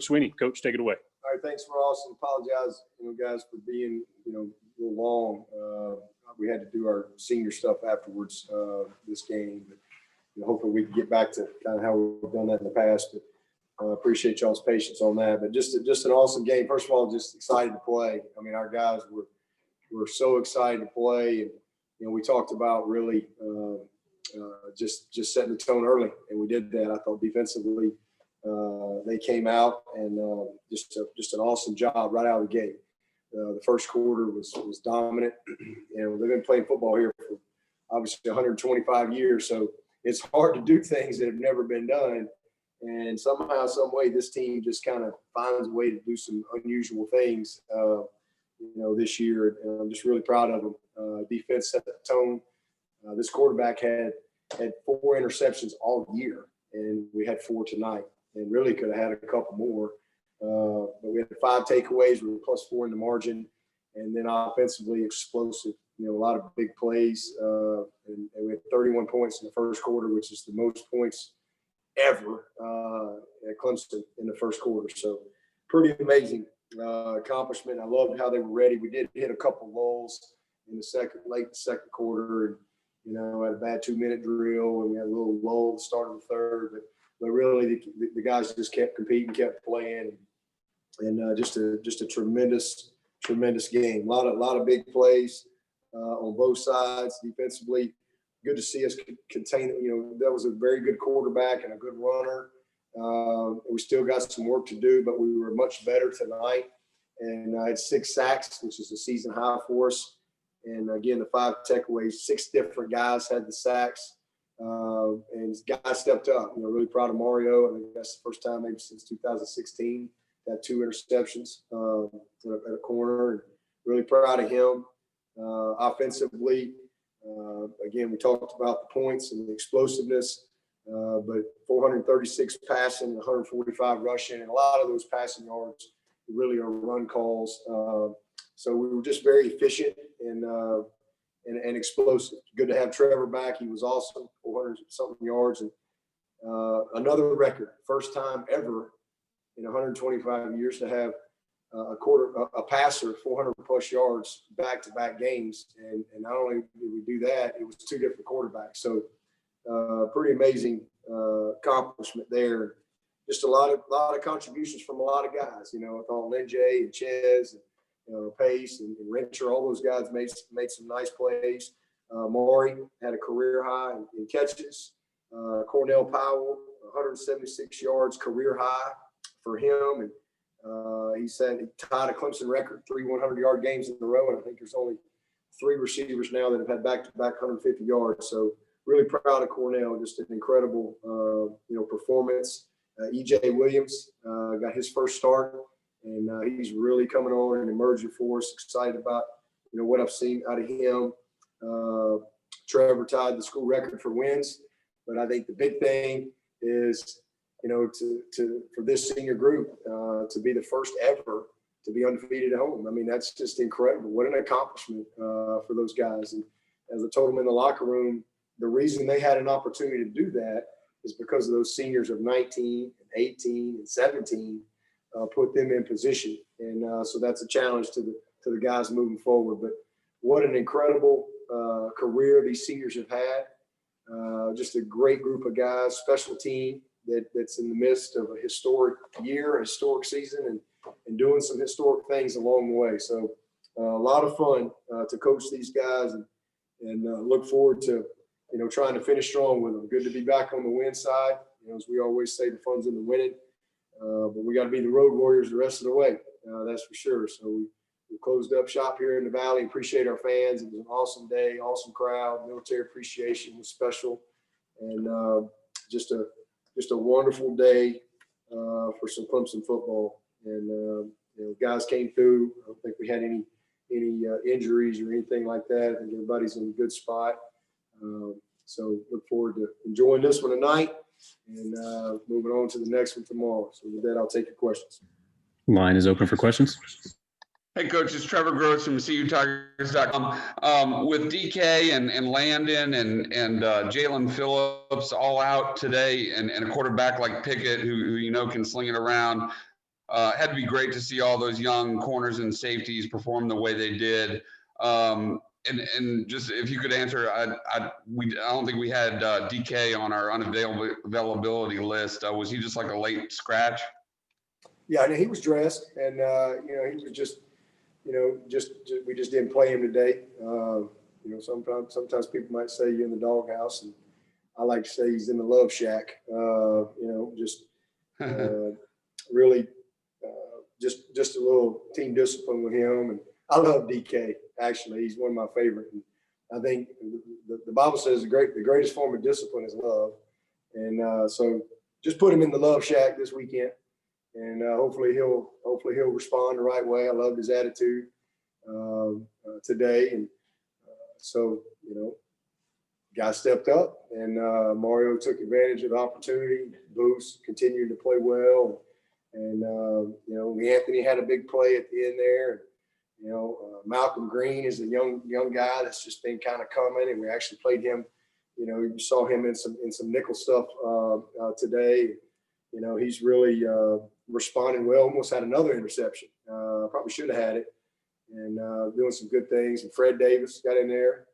Swinney. Coach, take it away. All right, thanks, Ross, and apologize, guys, for being, a little long. We had to do our senior stuff afterwards this game, but hopefully we can get back to kind of how we've done that in the past. But appreciate y'all's patience on that. But just an awesome game. First of all, just excited to play. I mean, our guys were so excited to play, and we talked about really just setting the tone early, and we did that. I thought defensively. They came out and just an awesome job right out of the gate. The first quarter was dominant. They've been playing football here for obviously 125 years, so it's hard to do things that have never been done. And somehow, some way, this team just kind of finds a way to do some unusual things, this year. And I'm just really proud of them. Defense set the tone. This quarterback had 4 interceptions all year, and we had 4 tonight. And really could have had a couple more. But we had 5 takeaways. We were +4 in the margin. And then offensively explosive, a lot of big plays. And we had 31 points in the first quarter, which is the most points ever at Clemson in the first quarter. So pretty amazing accomplishment. I loved how they were ready. We did hit a couple lulls in the late second quarter. And, had a bad 2-minute drill. And we had a little lull at the start of the third. But really, the guys just kept competing, kept playing, and just a tremendous game. A lot of big plays on both sides defensively. Good to see us contain. That was a very good quarterback and a good runner. We still got some work to do, but we were much better tonight. And I had 6 sacks, which is a season high for us. And again, the 5 takeaways, 6 different guys had the sacks. And guys stepped up. Really proud of Mario. I think that's the first time maybe since 2016 had 2 interceptions at a corner. And really proud of him. Offensively, again, we talked about the points and the explosiveness, but 436 passing, 145 rushing, and a lot of those passing yards really are run calls. So we were just very efficient and explosive. Good to have Trevor back. He was awesome, 400-something yards. And another record, first time ever in 125 years to have a passer 400-plus yards back-to-back games. And not only did we do that, it was 2 different quarterbacks. So pretty amazing accomplishment there. Just a lot of contributions from a lot of guys. I thought Lyn-J and Ches and Pace and Rencher, all those guys made some nice plays. Maury had a career high in catches. Cornell Powell, 176 yards, career high for him. And he said he tied a Clemson record, 3 100-yard games in a row. And I think there's only 3 receivers now that have had back-to-back 150 yards. So really proud of Cornell. Just an incredible, performance. E.J. Williams got his first start. And he's really coming on and emerging for us. Excited about, what I've seen out of him. Trevor tied the school record for wins. But I think the big thing is, for this senior group to be the first ever to be undefeated at home. I mean, that's just incredible. What an accomplishment for those guys. And as I told them in the locker room, the reason they had an opportunity to do that is because of those seniors of 19 and 18 and 17 put them in position. And so that's a challenge to the guys moving forward. But what an incredible career these seniors have had. Just a great group of guys, special team that's in the midst of a historic year, a historic season, and doing some historic things along the way. So a lot of fun to coach these guys and look forward to, trying to finish strong with them. Good to be back on the win side. As we always say, the fun's in the winning. But we got to be the road warriors the rest of the way. That's for sure. So we closed up shop here in the Valley. Appreciate our fans. It was an awesome day, awesome crowd. Military appreciation was special, and just a wonderful day for some Clemson football. And guys came through. I don't think we had any injuries or anything like that. I think everybody's in a good spot. So look forward to enjoying this one tonight. And moving on to the next one tomorrow. So with that, I'll take your questions. Line is open for questions. Hey, Coach, it's Trevor Gross from CUTigers.com. With DK and Landon and Jalen Phillips all out today and a quarterback like Pickett who can sling it around, Had to be great to see all those young corners and safeties perform the way they did. And just if you could answer, I don't think we had DK on our unavailability list. Was he just like a late scratch? Yeah, and he was dressed, and he was just, we just didn't play him today. Sometimes people might say you're in the doghouse, and I like to say he's in the love shack. Really, just a little team discipline with him, and I love DK. Actually, he's one of my favorite. And I think the Bible says the greatest form of discipline is love, and so just put him in the love shack this weekend. And hopefully he'll respond the right way. I loved his attitude today, and guys stepped up, and Mario took advantage of the opportunity. Boost continued to play well, and Anthony had a big play at the end there. Malcolm Green is a young guy that's just been kind of coming, and we actually played him. You saw him in some nickel stuff today. He's really responding well. Almost had another interception. Probably should have had it. And doing some good things. And Fred Davis got in there.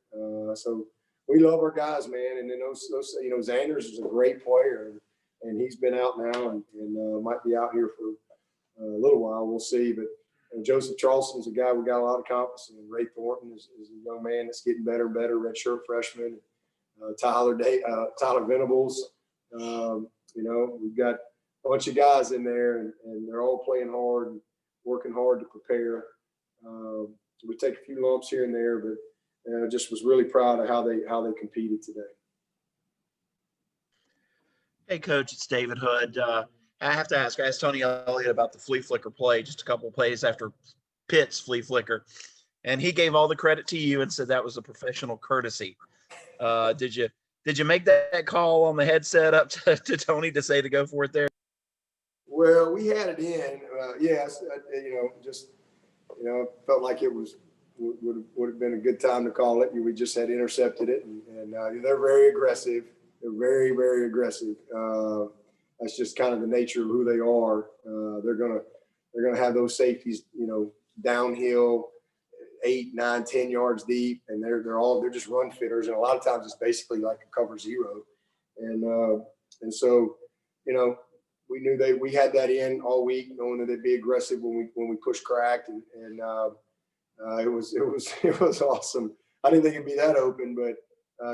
So we love our guys, man. And then those Xanders is a great player, and he's been out now and might be out here for a little while. We'll see. But Joseph Charleston's a guy we got a lot of confidence in. Ray Thornton is a young man that's getting better and better. Redshirt freshman. Tyler Venables. We've got a bunch of guys in there, and they're all playing hard and working hard to prepare. We take a few lumps here and there, but just was really proud of how they competed today. Hey, Coach, it's David Hood. I have to ask. I asked Tony Elliott about the flea flicker play just a couple of plays after Pitt's flea flicker, and he gave all the credit to you and said that was a professional courtesy. Did you make that call on the headset up to Tony to say to go for it there? Well, we had it in. Yes, felt like it would have been a good time to call it. We just had intercepted it, and they're very aggressive. They're very, very aggressive. That's just kind of the nature of who they are. They're gonna have those safeties, downhill, 8, 9, 10 yards deep, and they're just run fitters, and a lot of times it's basically like a cover zero, and so we knew we had that in all week, knowing that they'd be aggressive when we push cracked, and it was awesome. I didn't think it'd be that open, but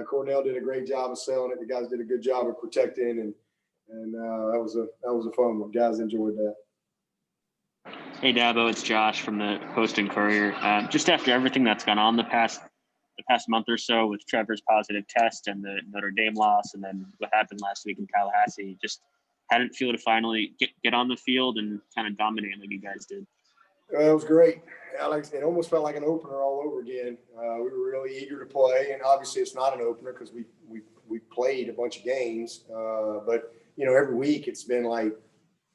Cornell did a great job of selling it. The guys did a good job of protecting, and that was a fun one. Guys enjoyed that. Hey Dabo, it's Josh from the Post and Courier. Just after everything that's gone on the past month or so with Trevor's positive test and the Notre Dame loss, and then what happened last week in Tallahassee, just how did it feel to finally get on the field and kind of dominate like you guys did? It was great. Alex, it almost felt like an opener all over again. We were really eager to play, and obviously it's not an opener because we played a bunch of games. But every week it's been like,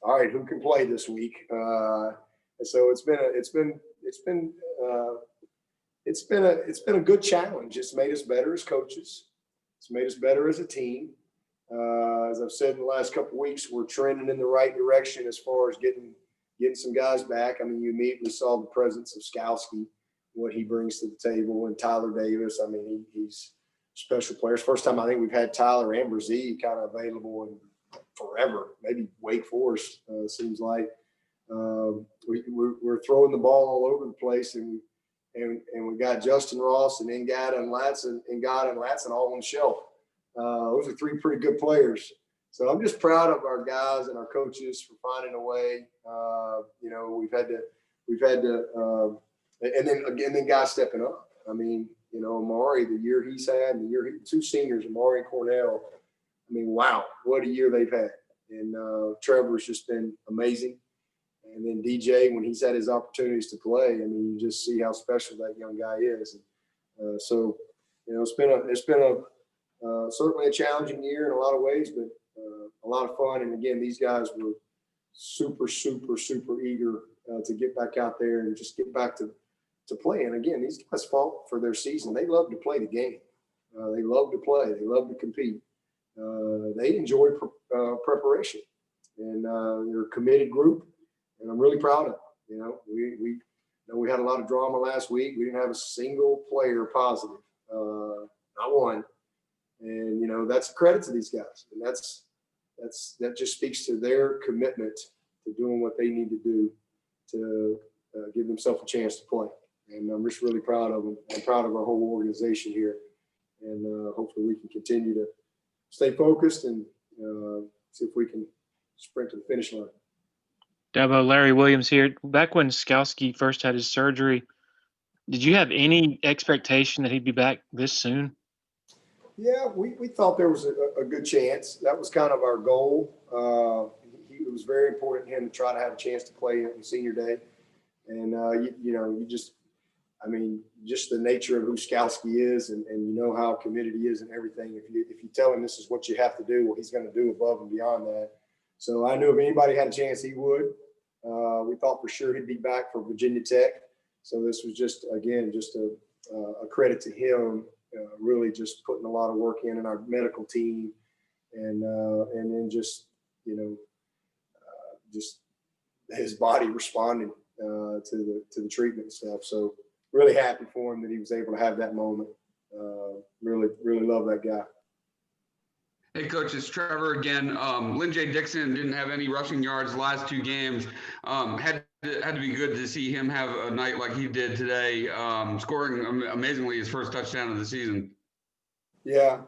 all right, who can play this week? And so it's been a good challenge. It's made us better as coaches. It's made us better as a team. As I've said in the last couple of weeks, we're trending in the right direction as far as getting some guys back. I mean, you immediately saw the presence of Skalski, what he brings to the table, and Tyler Davis. I mean, he's special players. First time I think we've had Tyler and Brzee kind of available in forever. Maybe Wake Forest seems like. We're throwing the ball all over the place, and we got Justyn Ross and Ngata and Latson all on the shelf. Those are 3 pretty good players. So I'm just proud of our guys and our coaches for finding a way. We've had to, and then guys stepping up. I mean, Amari, the year he's had, and 2 seniors, Amari and Cornell. I mean, wow, what a year they've had. And Trevor's just been amazing. And then DJ, when he's had his opportunities to play, I mean, you just see how special that young guy is. And, so it's been certainly a challenging year in a lot of ways, but a lot of fun. And again, these guys were super, super, super eager to get back out there and just get back to play. And again, these guys fought for their season. They love to play the game. They love to play. They love to compete. They enjoy preparation, and they're a committed group. And I'm proud of. You know, we had a lot of drama last week. We didn't have a single player positive, not one. And, you know, that's a credit to these guys. And that just speaks to their commitment to doing what they need to do to give themselves a chance to play. And I'm just really proud of them. I'm proud of our whole organization here. And hopefully we can continue to stay focused and see if we can sprint to the finish line. Dabo, Larry Williams here. Back when Skalski first had his surgery, did you have any expectation that he'd be back this soon? Yeah, we thought there was a good chance. That was kind of our goal. It was very important to him to try to have a chance to play on senior day. And, just the nature of who Skalski is and you know how committed he is and everything. If you tell him this is what you have to do, well, he's going to do above and beyond that. So I knew if anybody had a chance, he would. We thought for sure he'd be back for Virginia Tech. So this was just a credit to him, really just putting a lot of work in our medical team and then just his body responding to the treatment and stuff. So really happy for him that he was able to have that moment. Really love that guy. Hey, Coach, it's Trevor again. Lyn-J Dixon didn't have any rushing yards the last 2 games. Had to be good to see him have a night like he did today, scoring amazingly his first touchdown of the season. Yeah,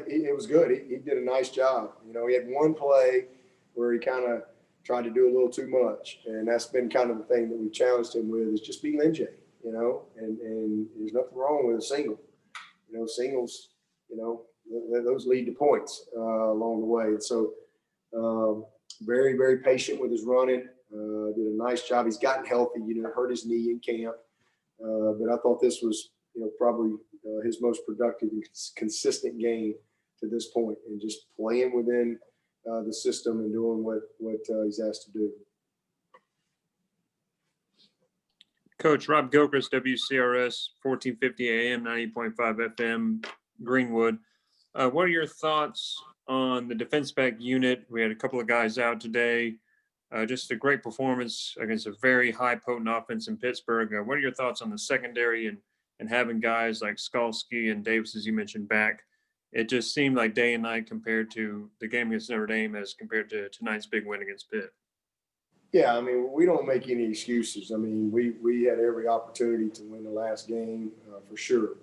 it was good. He did a nice job. You know, he had one play where he kind of tried to do a little too much, and that's been kind of the thing that we challenged him with is just be Lyn-J, you know, and there's nothing wrong with a single. You know, singles, you know, those lead to points along the way. And so very, very patient with his running, did a nice job. He's gotten healthy, hurt his knee in camp. But I thought this was, probably his most productive and consistent game to this point and just playing within the system and doing what he's asked to do. Coach Rob Gilchrist, WCRS 1450 AM, 90.5 FM, Greenwood. What are your thoughts on the defense back unit? We had a couple of guys out today. Just a great performance against a very high potent offense in Pittsburgh. What are your thoughts on the secondary and having guys like Skalski and Davis, as you mentioned, back? It just seemed like day and night compared to the game against Notre Dame as compared to tonight's big win against Pitt. Yeah, I mean, we don't make any excuses. I mean, we had every opportunity to win the last game for sure.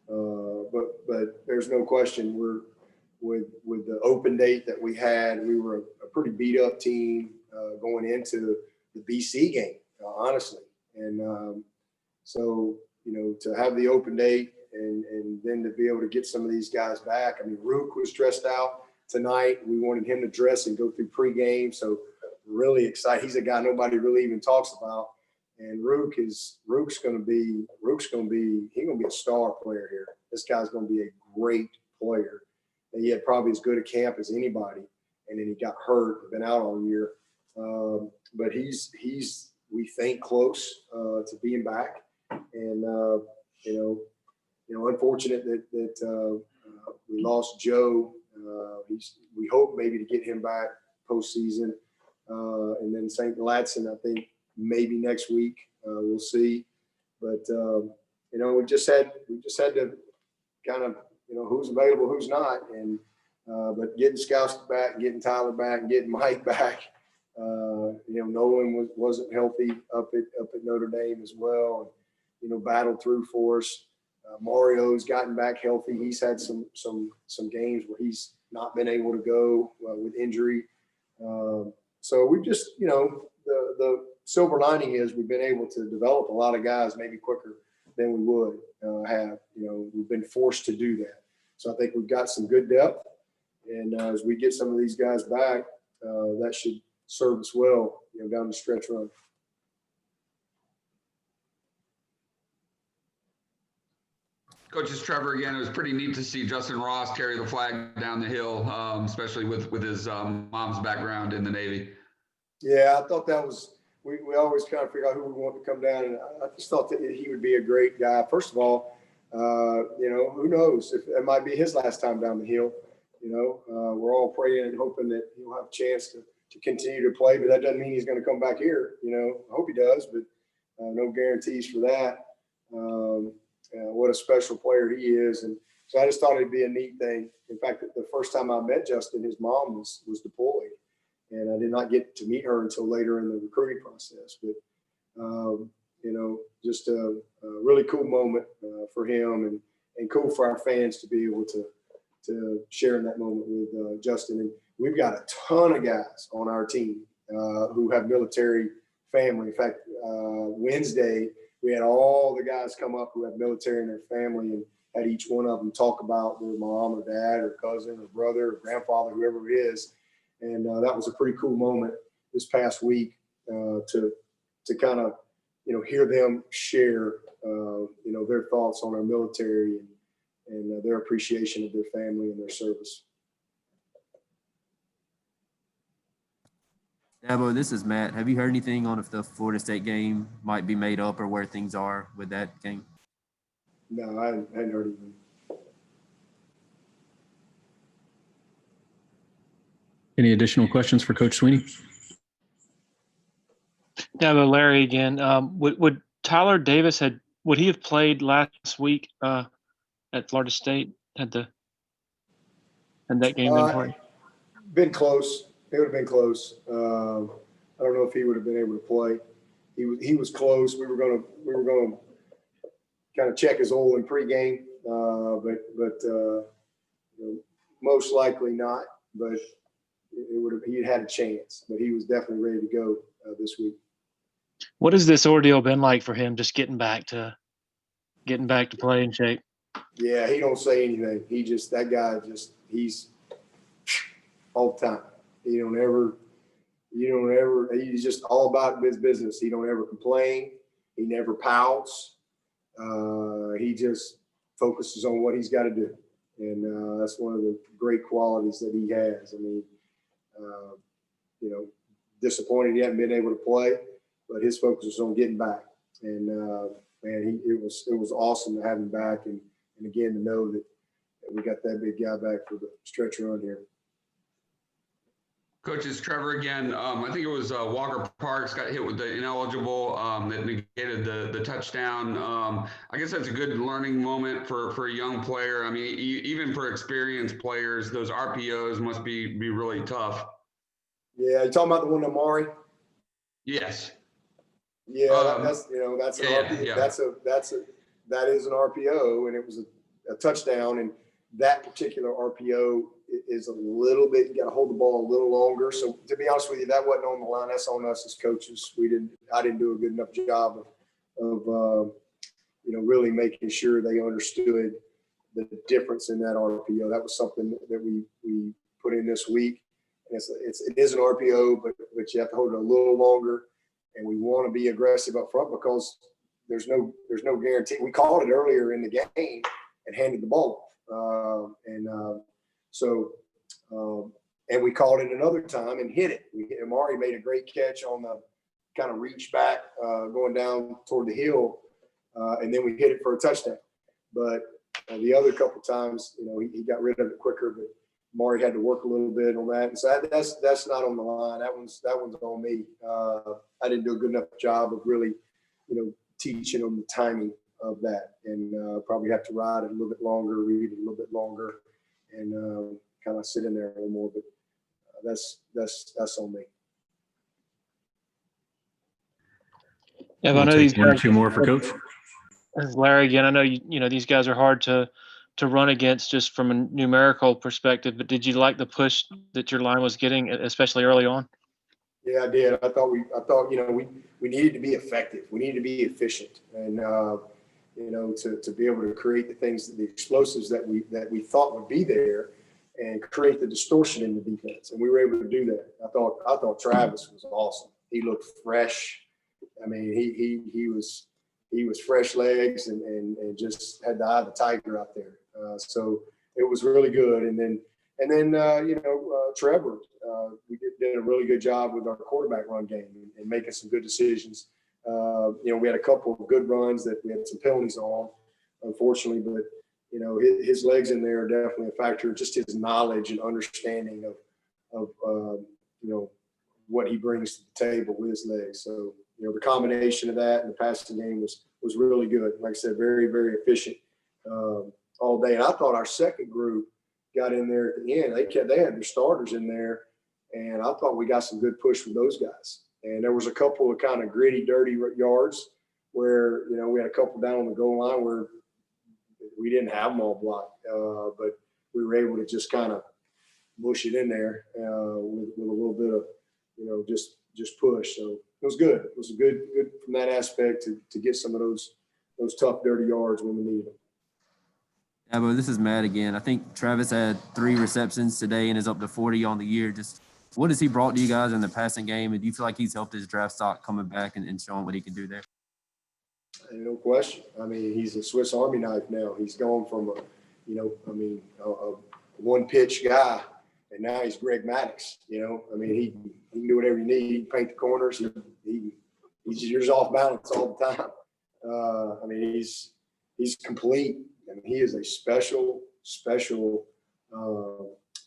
But there's no question we're with the open date that we had, we were a pretty beat up team going into the BC game, honestly. And so, to have the open date and then to be able to get some of these guys back. I mean, Rook was dressed out tonight. We wanted him to dress and go through pregame. So really excited. He's a guy nobody really even talks about. And Rook's going to be a star player here. This guy's going to be a great player. And he had probably as good a camp as anybody. And then he got hurt, been out all year. But he's we think close to being back. And unfortunate that we lost Joe. We hope maybe to get him back postseason. And then St. Ladson, I think maybe next week. We'll see. But we just had to kind of who's available, who's not, and but getting Skalski back, getting Tyler back, getting Mike back. Nolan wasn't healthy up at Notre Dame as well. And, battled through for us. Mario's gotten back healthy. He's had some games where he's not been able to go with injury. So we just, the silver lining is we've been able to develop a lot of guys maybe quicker than we would have. We've been forced to do that. So I think we've got some good depth. And as we get some of these guys back, that should serve us well, down the stretch run. Coach, it's Trevor again. It was pretty neat to see Justyn Ross carry the flag down the hill, especially with his mom's background in the Navy. Yeah, I thought that was we always kind of figure out who we want to come down, and I just thought that he would be a great guy. First of all, who knows if it might be his last time down the hill. We're all praying and hoping that he'll have a chance continue to play, but that doesn't mean he's going to come back here. You know, I hope he does, but no guarantees for that. What a special player he is. And so I just thought it'd be a neat thing. In fact, the first time I met Justyn, his mom was deployed, and I did not get to meet her until later in the recruiting process. But, you know, just a really cool moment for him, and cool for our fans to be able to share in that moment with Justyn. And we've got a ton of guys on our team who have military family. In fact, Wednesday, we had all the guys come up who have military in their family, and had each one of them talk about their mom or dad or cousin or brother or grandfather, whoever it is. And that was a pretty cool moment this past week to kind of, you know, hear them share, you know, their thoughts on our military and their appreciation of their family and their service. Dabo, this is Matt. Have you heard anything on if the Florida State game might be made up or where things are with that game? No, I hadn't heard anything. Any additional questions for Coach Swinney? Dabo, Larry again. Would Tyler Davis would he have played last week at Florida State? Had that game been played? Been close. It would have been close. I don't know if he would have been able to play. He was close. We were gonna kind of check his oil in pregame, but you know, most likely not. But he had a chance. But he was definitely ready to go this week. What has this ordeal been like for him? Just getting back to play in shape. Yeah, he don't say anything. That guy he's all the time. He's just all about his business. He don't ever complain. He never pouts. He just focuses on what he's got to do. And that's one of the great qualities that he has. I mean, you know, disappointed he hadn't been able to play, but his focus was on getting back. And man, it was awesome to have him back, and again to know that we got that big guy back for the stretch run here. Coach, it's Trevor again. I think it was Walker Parks got hit with the ineligible that negated the touchdown. I guess that's a good learning moment for a young player. I mean, even for experienced players, those RPOs must be really tough. Yeah, you talking about the one Amari? Yes. Yeah, that's an RPO. Yeah. That is an RPO, and it was a touchdown. And that particular RPO is a little bit, you got to hold the ball a little longer. So to be honest with you, that wasn't on the line. That's on us as coaches. I didn't do a good enough job of you know, really making sure they understood the difference in that RPO. That was something that we put in this week. And it is an RPO, but you have to hold it a little longer. And we want to be aggressive up front because there's no guarantee. We called it earlier in the game and handed the ball off. And we called it another time and hit it. Amari made a great catch on the kind of reach back going down toward the hill, and then we hit it for a touchdown. But the other couple times, you know, he got rid of it quicker, but Amari had to work a little bit on that. And so that's not on the line. That one's on me. I didn't do a good enough job of really, you know, teaching them the timing of that, and probably have to ride it a little bit longer, read it a little bit longer, and kind of sit in there a little more. But that's on me. Yeah, We'll I know take these one or guys, two more for Coach. Larry again. I know you know these guys are hard to run against just from a numerical perspective. But did you like the push that your line was getting, especially early on? Yeah, I did. I thought you know, we needed to be effective. We needed to be efficient, and you know, to be able to create the explosives that we thought would be there, and create the distortion in the defense. And we were able to do that. I thought Travis was awesome. He looked fresh. I mean, he was fresh legs and just had the eye of the tiger out there. So it was really good. And then you know, Trevor, we did a really good job with our quarterback run game and making some good decisions. You know, we had a couple of good runs that we had some penalties on, unfortunately, but you know, his legs in there are definitely a factor. Just his knowledge and understanding of you know, what he brings to the table with his legs. So, you know, the combination of that and the passing game was really good. Like I said, very, very efficient all day. And I thought our second group got in there at the end. They had their starters in there, and I thought we got some good push from those guys. And there was a couple of kind of gritty, dirty yards where, you know, we had a couple down on the goal line where we didn't have them all blocked, but we were able to just kind of mush it in there with a little bit of, you know, just push. So it was good. It was good from that aspect to get some of those tough, dirty yards when we needed them. Dabo, this is Matt again. I think Travis had 3 receptions today and is up to 40 on the year. Just what has he brought to you guys in the passing game? And do you feel like he's helped his draft stock coming back and showing what he can do there? No question. I mean, he's a Swiss Army knife now. He's gone from a one-pitch guy, and now he's Greg Maddux. You know, I mean, he can do whatever you need. He can paint the corners. He's just off balance all the time. I mean, he's complete. I mean, he is a special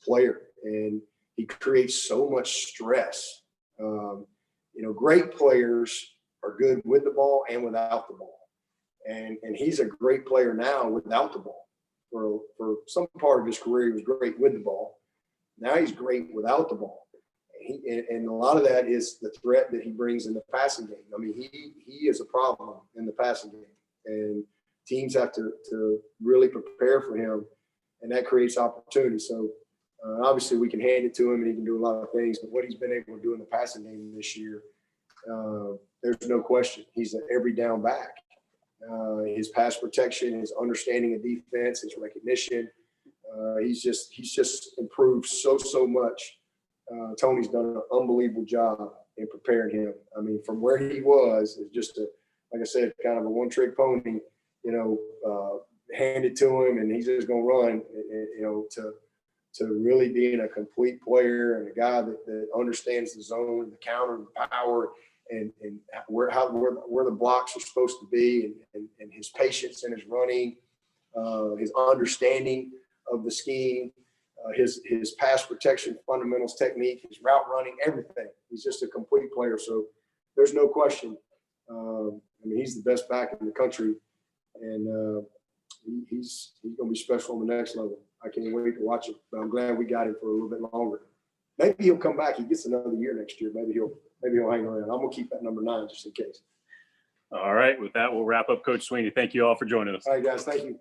player, and he creates so much stress. You know, great players are good with the ball and without the ball. And he's a great player now without the ball. For some part of his career, he was great with the ball. Now he's great without the ball. And a lot of that is the threat that he brings in the passing game. I mean, he is a problem in the passing game. And teams have to really prepare for him, and that creates opportunity. So obviously we can hand it to him and he can do a lot of things, but what he's been able to do in the passing game this year, there's no question. He's an every down back. His pass protection, his understanding of defense, his recognition, he's just improved so much. Tony's done an unbelievable job in preparing him. I mean, from where he was, it's just like I said, kind of a one-trick pony. You know, hand it to him and he's just going to run. You know, to really being a complete player and a guy that understands the zone, the counter, the power, and where the blocks are supposed to be, and his patience in his running, his understanding of the scheme, his pass protection fundamentals, technique, his route running, everything. He's just a complete player. So there's no question. I mean, he's the best back in the country, and he's going to be special on the next level. I can't wait to watch it, but I'm glad we got him for a little bit longer. Maybe he'll come back. He gets another year next year. Maybe he'll hang around. I'm going to keep that number 9 just in case. All right. With that, we'll wrap up. Coach Swinney, thank you all for joining us. All right, guys. Thank you.